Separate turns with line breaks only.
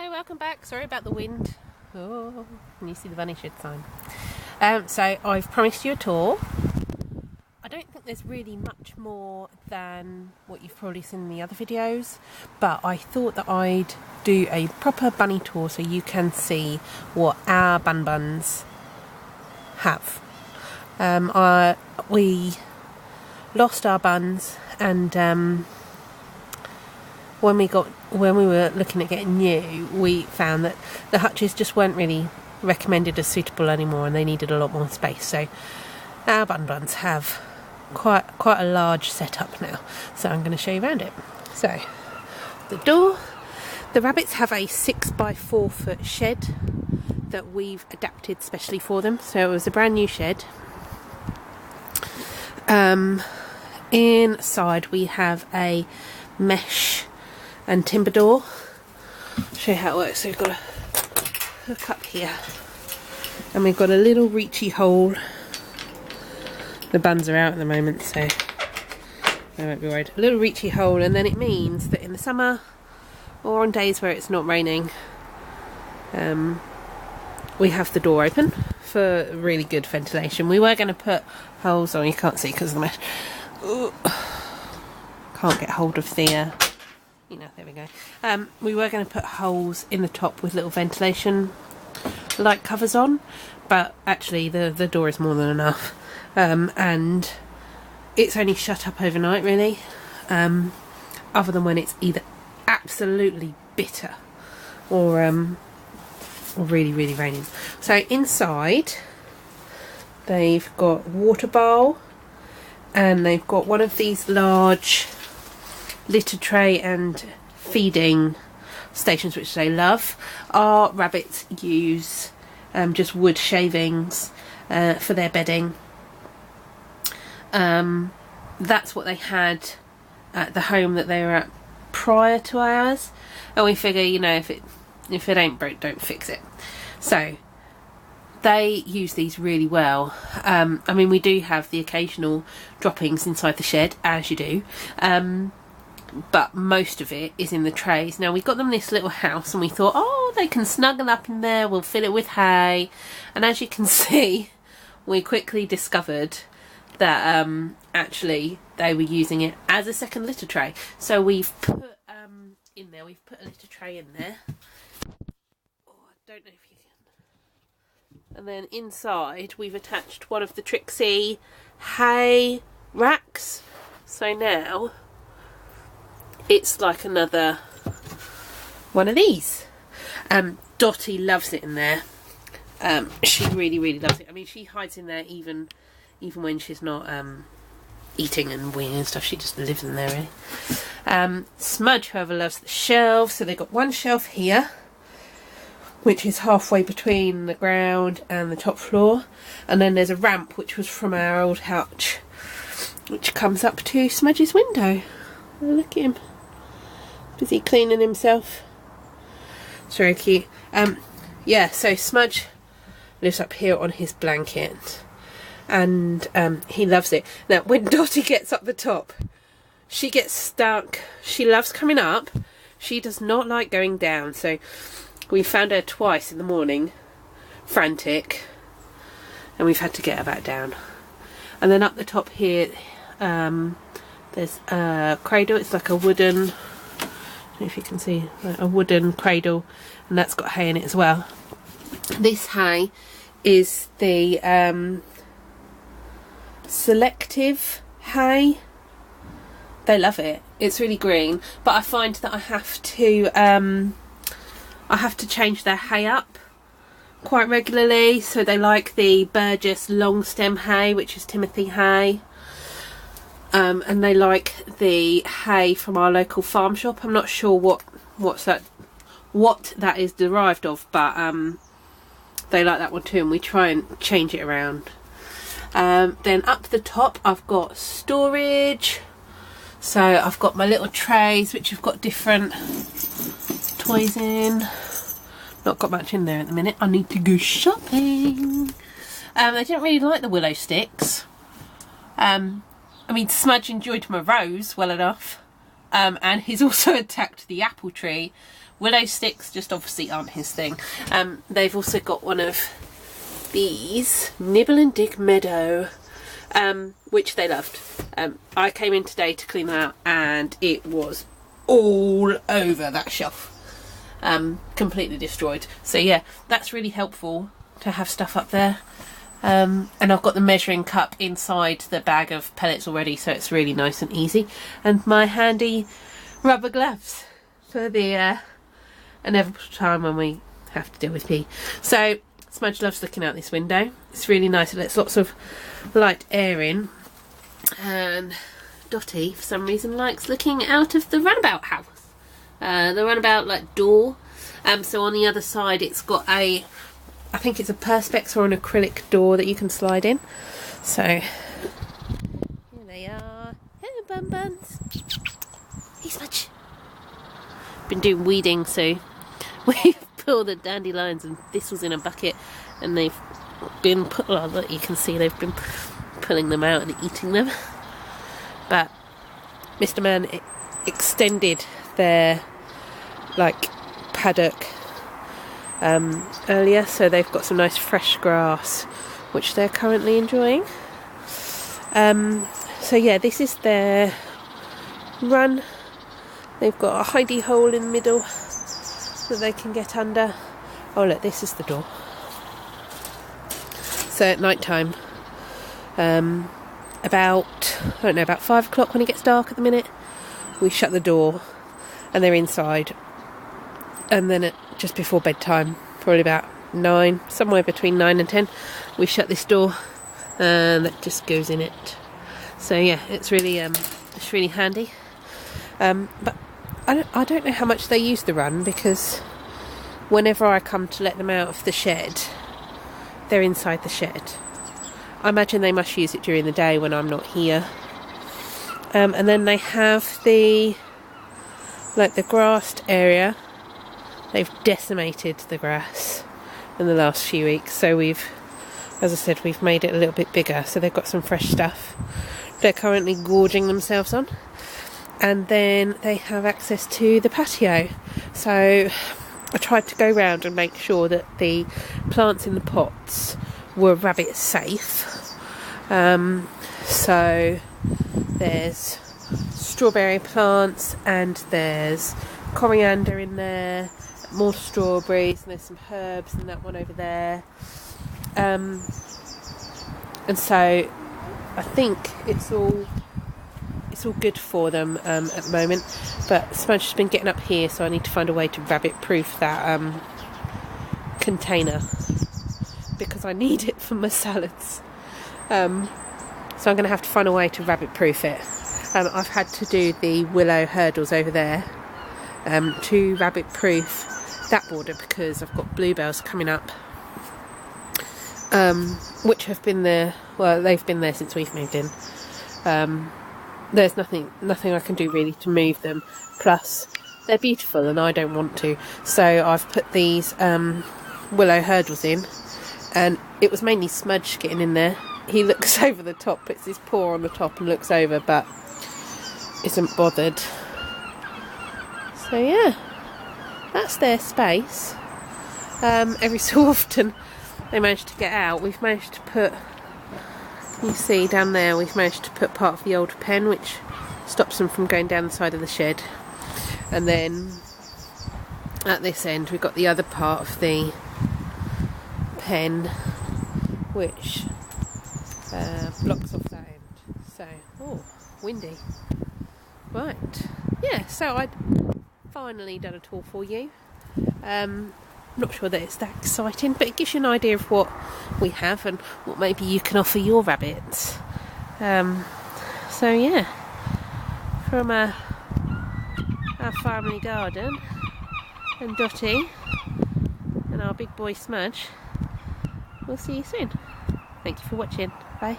Hello, welcome back. Sorry about the wind. Oh, can you see the bunny shed sign? So I've promised you a tour. I don't think there's really much more than what you've probably seen in the other videos, but I thought that I'd do a proper bunny tour so you can see what our buns have. We lost our buns, and when we were looking at getting new, we found that the hutches just weren't really recommended as suitable anymore, and they needed a lot more space. So our buns have quite a large setup now. So I'm going to show you around it. So the door, the rabbits have a 6x4 foot shed that we've adapted specially for them. So it was a brand new shed. Inside we have a mesh and timber door. I'll show you how it works. So we've got a hook up here, and we've got a little reachy hole. The buns are out at the moment, so I won't be worried. A little reachy hole, and then it means that in the summer or on days where it's not raining, we have the door open for really good ventilation. We were going to put holes on, you can't see because of the mesh. Ooh. Can't get hold of the there we go. We were going to put holes in the top with little ventilation light covers on, but actually the door is more than enough, and it's only shut up overnight really, other than when it's either absolutely bitter or really raining. So inside they've got water bowl, and they've got one of these large litter tray and feeding stations which they love. Our rabbits use just wood shavings for their bedding. That's what they had at the home that they were at prior to ours, and we figure, you know, if it ain't broke, don't fix it. So they use these really well. I mean, we do have the occasional droppings inside the shed, as you do, but most of it is in the trays. Now, we got them this little house, and we thought, oh, they can snuggle up in there, we'll fill it with hay. And as you can see, we quickly discovered that actually they were using it as a second litter tray. So we've put we've put a litter tray in there. Oh, I don't know if you can. And then inside we've attached one of the Trixie hay racks. So now it's like another one of these. Dotty loves it in there. She really loves it. I mean, she hides in there even when she's not eating and weeing and stuff. She just lives in there really. Smudge, however, loves the shelves. So they've got one shelf here, which is halfway between the ground and the top floor, and then there's a ramp which was from our old hutch, which comes up to Smudge's window. Oh, look at him, busy cleaning himself. It's very cute. Yeah, so Smudge lives up here on his blanket, and he loves it. Now, when Dotty gets up the top, she gets stuck. She loves coming up. She does not like going down. So we found her twice in the morning, frantic, and we've had to get her back down. And then up the top here, there's a cradle. It's like a wooden, I don't know if you can see, a wooden cradle, and that's got hay in it as well. This hay is the selective hay. They love it. It's really green, but I find that I have to change their hay up quite regularly. So they like the Burgess long stem hay, which is Timothy hay, and they like the hay from our local farm shop. I'm not sure what that is derived of, but they like that one too, and we try and change it around. Then up the top I've got storage. So I've got my little trays which have got different toys in. Not got much in there at the minute. I need to go shopping. They didn't really like the willow sticks. I mean, Smudge enjoyed my rose well enough, and he's also attacked the apple tree. Willow sticks just obviously aren't his thing. They've also got one of these, Nibble and Dig Meadow, which they loved. I came in today to clean them out and it was all over that shelf. Completely destroyed. So yeah, that's really helpful to have stuff up there. And I've got the measuring cup inside the bag of pellets already, so it's really nice and easy. And my handy rubber gloves for the inevitable time when we have to deal with pee. So Smudge loves looking out this window. It's really nice. It lets lots of light air in. And Dotty, for some reason, likes looking out of the runabout house. The runabout like door. So on the other side it's got a, I think it's a perspex or an acrylic door that you can slide in. So here they are. Hello, Bun Buns. Hey, Smudge. Been doing weeding, so we've pulled the dandelions and thistles in a bucket, and they've been put. Well, you can see they've been pulling them out and eating them. But Mr. Man extended their paddock earlier, so they've got some nice fresh grass which they're currently enjoying. So yeah, this is their run. They've got a hidey hole in the middle that they can get under. Oh look, this is the door. So at night time, about 5 o'clock, when it gets dark at the minute, we shut the door and they're inside. And then at just before bedtime, probably about 9, somewhere between 9 and 10, we shut this door and that just goes in it. So yeah, it's really handy. But I don't know how much they use the run, because whenever I come to let them out of the shed, they're inside the shed. I imagine they must use it during the day when I'm not here. And then they have the grassed area. They've decimated the grass in the last few weeks, so we've made it a little bit bigger, so they've got some fresh stuff they're currently gorging themselves on. And then they have access to the patio, so I tried to go round and make sure that the plants in the pots were rabbit safe. So there's strawberry plants and there's coriander in there, more strawberries, and there's some herbs and that one over there. And so I think it's all good for them at the moment. But Smudge has been getting up here, so I need to find a way to rabbit proof that container, because I need it for my salads. So I'm going to have to find a way to rabbit proof it. I've had to do the willow hurdles over there to rabbit proof that border, because I've got bluebells coming up, which have been there, well, they've been there since we've moved in. There's nothing I can do really to move them, plus they're beautiful and I don't want to, so I've put these willow hurdles in, and it was mainly Smudge getting in there. He looks over the top, puts his paw on the top and looks over, but isn't bothered. So yeah, that's their space. Every so often they manage to get out. We've managed to put, you see down there, we've managed to put part of the old pen, which stops them from going down the side of the shed. And then at this end we've got the other part of the pen, which blocks off that end. So, oh, windy. Right, yeah, so I'd finally done it all for you. Not sure that it's that exciting, but it gives you an idea of what we have and what maybe you can offer your rabbits. So yeah, from our family garden and Dotty and our big boy Smudge, we'll see you soon. Thank you for watching. Bye.